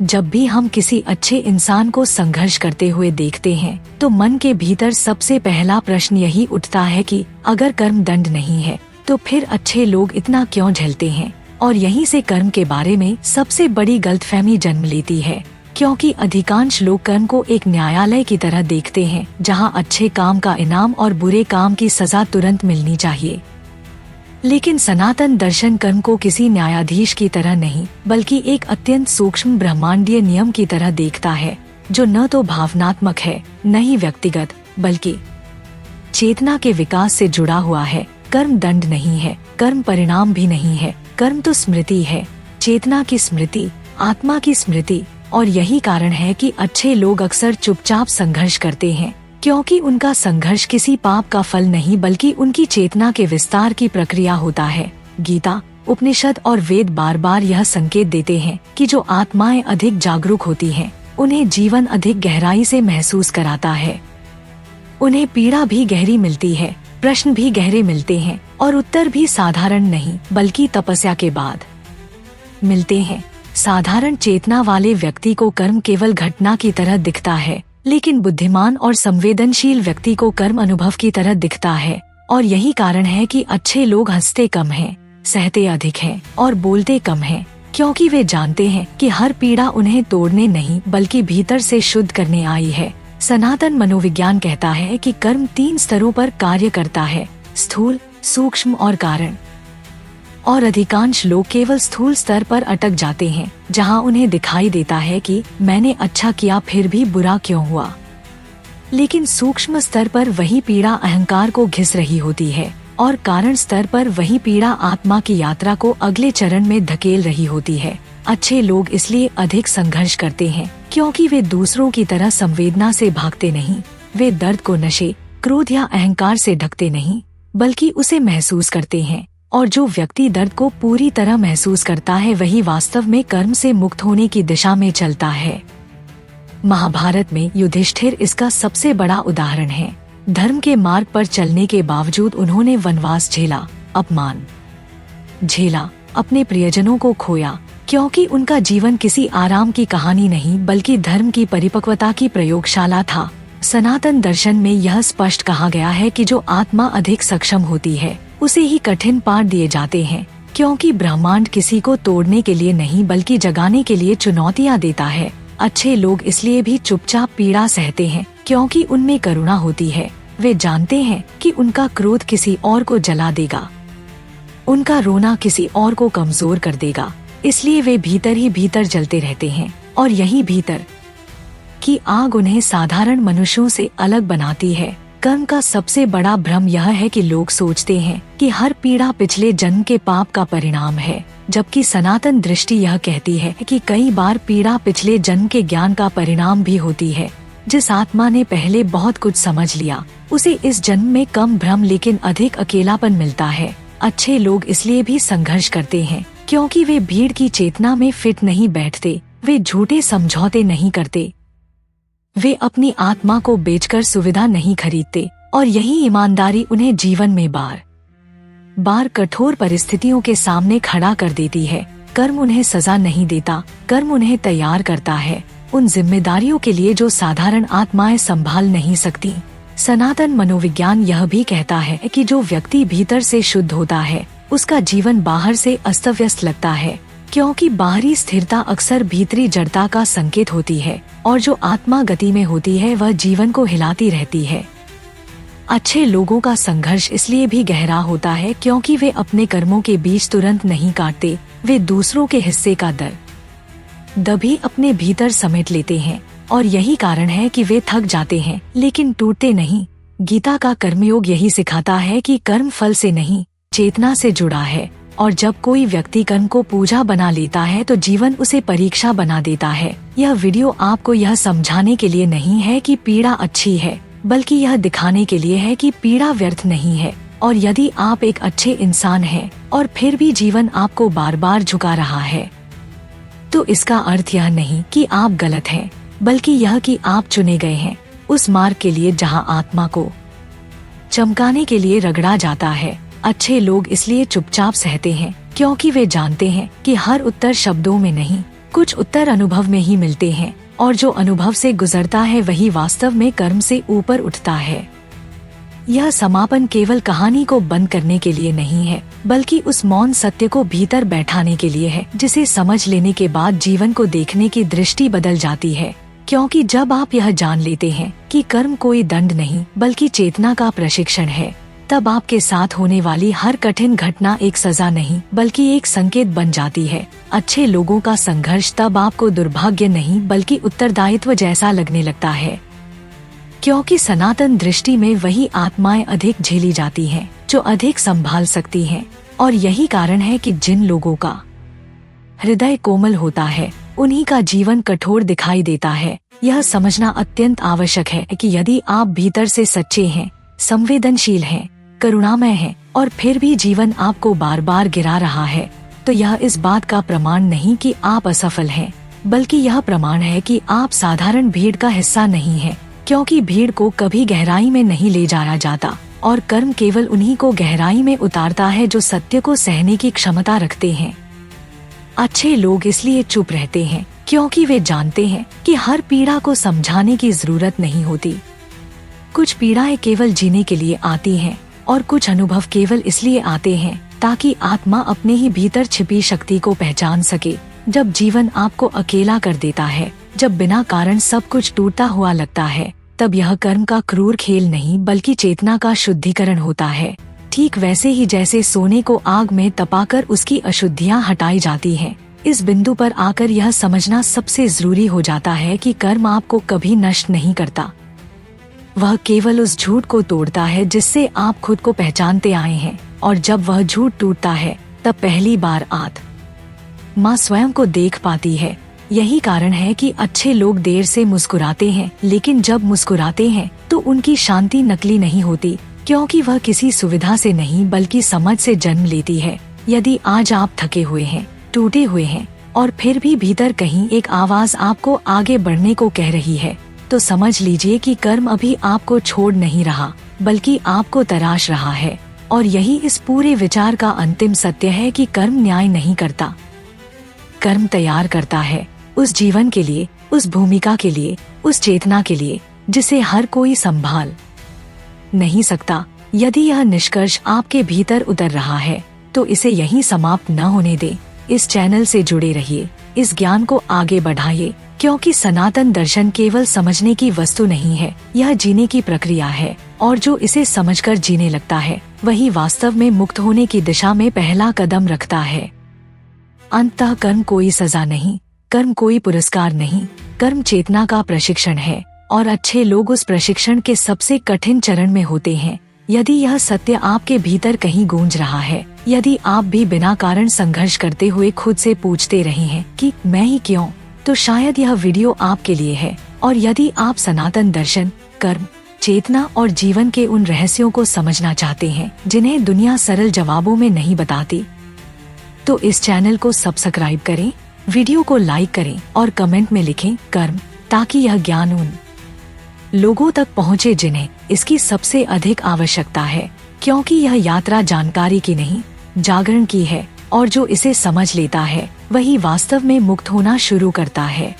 जब भी हम किसी अच्छे इंसान को संघर्ष करते हुए देखते हैं तो मन के भीतर सबसे पहला प्रश्न यही उठता है कि अगर कर्म दंड नहीं है तो फिर अच्छे लोग इतना क्यों झेलते हैं। और यहीं से कर्म के बारे में सबसे बड़ी गलतफहमी जन्म लेती है, क्योंकि अधिकांश लोग कर्म को एक न्यायालय की तरह देखते हैं जहां अच्छे काम का इनाम और बुरे काम की सजा तुरंत मिलनी चाहिए। लेकिन सनातन दर्शन कर्म को किसी न्यायाधीश की तरह नहीं बल्कि एक अत्यंत सूक्ष्म ब्रह्मांडीय नियम की तरह देखता है, जो न तो भावनात्मक है न ही व्यक्तिगत बल्कि चेतना के विकास से जुड़ा हुआ है। कर्म दंड नहीं है, कर्म परिणाम भी नहीं है, कर्म तो स्मृति है, चेतना की स्मृति, आत्मा की स्मृति। और यही कारण है कि अच्छे लोग अक्सर चुपचाप संघर्ष करते हैं, क्योंकि उनका संघर्ष किसी पाप का फल नहीं बल्कि उनकी चेतना के विस्तार की प्रक्रिया होता है। गीता, उपनिषद और वेद बार बार यह संकेत देते हैं कि जो आत्माएं अधिक जागरूक होती हैं, उन्हें जीवन अधिक गहराई से महसूस कराता है। उन्हें पीड़ा भी गहरी मिलती है, प्रश्न भी गहरे मिलते हैं और उत्तर भी साधारण नहीं बल्कि तपस्या के बाद मिलते हैं। साधारण चेतना वाले व्यक्ति को कर्म केवल घटना की तरह दिखता है, लेकिन बुद्धिमान और संवेदनशील व्यक्ति को कर्म अनुभव की तरह दिखता है। और यही कारण है कि अच्छे लोग हंसते कम हैं, सहते अधिक हैं और बोलते कम हैं, क्योंकि वे जानते हैं कि हर पीड़ा उन्हें तोड़ने नहीं बल्कि भीतर से शुद्ध करने आई है। सनातन मनोविज्ञान कहता है कि कर्म 3 स्तरों पर कार्य करता है, स्थूल, सूक्ष्म और कारण। और अधिकांश लोग केवल स्थूल स्तर पर अटक जाते हैं, जहां उन्हें दिखाई देता है कि मैंने अच्छा किया फिर भी बुरा क्यों हुआ। लेकिन सूक्ष्म स्तर पर वही पीड़ा अहंकार को घिस रही होती है और कारण स्तर पर वही पीड़ा आत्मा की यात्रा को अगले चरण में धकेल रही होती है। अच्छे लोग इसलिए अधिक संघर्ष करते हैं क्योंकि वे दूसरों की तरह संवेदना से भागते नहीं। वे दर्द को नशे, क्रोध या अहंकार से ढकते नहीं बल्कि उसे महसूस करते हैं। और जो व्यक्ति दर्द को पूरी तरह महसूस करता है वही वास्तव में कर्म से मुक्त होने की दिशा में चलता है। महाभारत में युधिष्ठिर इसका सबसे बड़ा उदाहरण है। धर्म के मार्ग पर चलने के बावजूद उन्होंने वनवास झेला, अपमान झेला, अपने प्रियजनों को खोया, क्योंकि उनका जीवन किसी आराम की कहानी नहीं बल्कि धर्म की परिपक्वता की प्रयोगशाला था। सनातन दर्शन में यह स्पष्ट कहा गया है कि जो आत्मा अधिक सक्षम होती है उसे ही कठिन पाठ दिए जाते हैं, क्योंकि ब्रह्मांड किसी को तोड़ने के लिए नहीं बल्कि जगाने के लिए चुनौतियां देता है। अच्छे लोग इसलिए भी चुपचाप पीड़ा सहते हैं क्योंकि उनमें करुणा होती है। वे जानते हैं कि उनका क्रोध किसी और को जला देगा, उनका रोना किसी और को कमजोर कर देगा, इसलिए वे भीतर ही भीतर जलते रहते हैं। और यही भीतर की आग उन्हें साधारण मनुष्यों से अलग बनाती है। कर्म का सबसे बड़ा भ्रम यह है कि लोग सोचते हैं कि हर पीड़ा पिछले जन्म के पाप का परिणाम है, जबकि सनातन दृष्टि यह कहती है कि कई बार पीड़ा पिछले जन्म के ज्ञान का परिणाम भी होती है। जिस आत्मा ने पहले बहुत कुछ समझ लिया उसे इस जन्म में कम भ्रम लेकिन अधिक अकेलापन मिलता है। अच्छे लोग इसलिए भी संघर्ष करते हैं क्योंकि वे भीड़ की चेतना में फिट नहीं बैठते, वे झूठे समझौते नहीं करते, वे अपनी आत्मा को बेचकर सुविधा नहीं खरीदते। और यही ईमानदारी उन्हें जीवन में बार बार कठोर परिस्थितियों के सामने खड़ा कर देती है। कर्म उन्हें सजा नहीं देता, कर्म उन्हें तैयार करता है उन जिम्मेदारियों के लिए जो साधारण आत्माएं संभाल नहीं सकती। सनातन मनोविज्ञान यह भी कहता है कि जो व्यक्ति भीतर से शुद्ध होता है उसका जीवन बाहर से अस्त व्यस्त लगता है, क्योंकि बाहरी स्थिरता अक्सर भीतरी जड़ता का संकेत होती है और जो आत्मा गति में होती है वह जीवन को हिलाती रहती है। अच्छे लोगों का संघर्ष इसलिए भी गहरा होता है क्योंकि वे अपने कर्मों के बीज तुरंत नहीं काटते, वे दूसरों के हिस्से का दर्द भी अपने भीतर समेट लेते हैं। और यही कारण है कि वे थक जाते हैं लेकिन टूटते नहीं। गीता का कर्मयोग यही सिखाता है कि कर्म फल से नहीं, चेतना से जुड़ा है। और जब कोई व्यक्ति कर्म को पूजा बना लेता है तो जीवन उसे परीक्षा बना देता है। यह वीडियो आपको यह समझाने के लिए नहीं है कि पीड़ा अच्छी है, बल्कि यह दिखाने के लिए है कि पीड़ा व्यर्थ नहीं है। और यदि आप एक अच्छे इंसान हैं और फिर भी जीवन आपको बार बार झुका रहा है, तो इसका अर्थ यह नहीं कि आप गलत हैं, बल्कि यह कि आप चुने गए हैं उस मार्ग के लिए जहां आत्मा को चमकाने के लिए रगड़ा जाता है। अच्छे लोग इसलिए चुपचाप सहते हैं क्योंकि वे जानते हैं कि हर उत्तर शब्दों में नहीं, कुछ उत्तर अनुभव में ही मिलते हैं, और जो अनुभव से गुजरता है वही वास्तव में कर्म से ऊपर उठता है। यह समापन केवल कहानी को बंद करने के लिए नहीं है, बल्कि उस मौन सत्य को भीतर बैठाने के लिए है, जिसे समझ लेने के बाद जीवन को देखने की दृष्टि बदल जाती है। क्योंकि जब आप यह जान लेते हैं कि कर्म कोई दंड नहीं बल्कि चेतना का प्रशिक्षण है, तब आपके साथ होने वाली हर कठिन घटना एक सजा नहीं बल्कि एक संकेत बन जाती है। अच्छे लोगों का संघर्ष तब आपको दुर्भाग्य नहीं बल्कि उत्तरदायित्व जैसा लगने लगता है, क्योंकि सनातन दृष्टि में वही आत्माएं अधिक झेली जाती हैं जो अधिक संभाल सकती हैं। और यही कारण है कि जिन लोगों का हृदय कोमल होता है उन्हीं का जीवन कठोर दिखाई देता है। यह समझना अत्यंत आवश्यक है कि यदि आप भीतर से सच्चे हैं, संवेदनशील हैं, करुणामय हैं और फिर भी जीवन आपको बार बार गिरा रहा है, तो यह इस बात का प्रमाण नहीं कि आप असफल हैं, बल्कि यह प्रमाण है कि आप साधारण भीड़ का हिस्सा नहीं हैं। क्योंकि भीड़ को कभी गहराई में नहीं ले जाया जाता और कर्म केवल उन्हीं को गहराई में उतारता है जो सत्य को सहने की क्षमता रखते हैं। अच्छे लोग इसलिए चुप रहते हैं क्योंकि वे जानते हैं कि हर पीड़ा को समझाने की जरूरत नहीं होती। कुछ पीड़ाएं केवल जीने के लिए आती हैं और कुछ अनुभव केवल इसलिए आते हैं ताकि आत्मा अपने ही भीतर छिपी शक्ति को पहचान सके। जब जीवन आपको अकेला कर देता है, जब बिना कारण सब कुछ टूटता हुआ लगता है, तब यह कर्म का क्रूर खेल नहीं बल्कि चेतना का शुद्धिकरण होता है। ठीक वैसे ही जैसे सोने को आग में तपाकर उसकी अशुद्धियां हटाई जाती हैं। इस बिंदु पर आकर यह समझना सबसे जरूरी हो जाता है कि कर्म आपको कभी नष्ट नहीं करता। वह केवल उस झूठ को तोड़ता है जिससे आप खुद को पहचानते आए हैं, और जब वह झूठ टूटता है तब पहली बार आत्मा स्वयं को देख पाती है। यही कारण है कि अच्छे लोग देर से मुस्कुराते हैं, लेकिन जब मुस्कुराते हैं तो उनकी शांति नकली नहीं होती, क्योंकि वह किसी सुविधा से नहीं बल्कि समझ से जन्म लेती है। यदि आज आप थके हुए हैं, टूटे हुए हैं और फिर भी भीतर कहीं एक आवाज आपको आगे बढ़ने को कह रही है, तो समझ लीजिए कि कर्म अभी आपको छोड़ नहीं रहा बल्कि आपको तराश रहा है। और यही इस पूरे विचार का अंतिम सत्य है कि कर्म न्याय नहीं करता, कर्म तैयार करता है उस जीवन के लिए, उस भूमिका के लिए, उस चेतना के लिए जिसे हर कोई संभाल नहीं सकता। यदि यह निष्कर्ष आपके भीतर उतर रहा है तो इसे यहीं समाप्त न होने दे। इस चैनल से जुड़े रहिए, इस ज्ञान को आगे बढ़ाइए, क्योंकि सनातन दर्शन केवल समझने की वस्तु नहीं है, यह जीने की प्रक्रिया है। और जो इसे समझकर जीने लगता है वही वास्तव में मुक्त होने की दिशा में पहला कदम रखता है। अंततः कर्म कोई सजा नहीं, कर्म कोई पुरस्कार नहीं, कर्म चेतना का प्रशिक्षण है और अच्छे लोग उस प्रशिक्षण के सबसे कठिन चरण में होते हैं। यदि यह सत्य आपके भीतर कहीं गूंज रहा है, यदि आप भी बिना कारण संघर्ष करते हुए खुद से पूछते रहे हैं कि मैं ही क्यों, तो शायद यह वीडियो आपके लिए है। और यदि आप सनातन दर्शन, कर्म, चेतना और जीवन के उन रहस्यों को समझना चाहते हैं जिन्हें दुनिया सरल जवाबों में नहीं बताती, तो इस चैनल को सब्सक्राइब करें, वीडियो को लाइक करें और कमेंट में लिखें कर्म, ताकि यह ज्ञान उन लोगों तक पहुंचे जिन्हें इसकी सबसे अधिक आवश्यकता है। क्योंकि यह यात्रा जानकारी की नहीं, जागरण की है, और जो इसे समझ लेता है वही वास्तव में मुक्त होना शुरू करता है।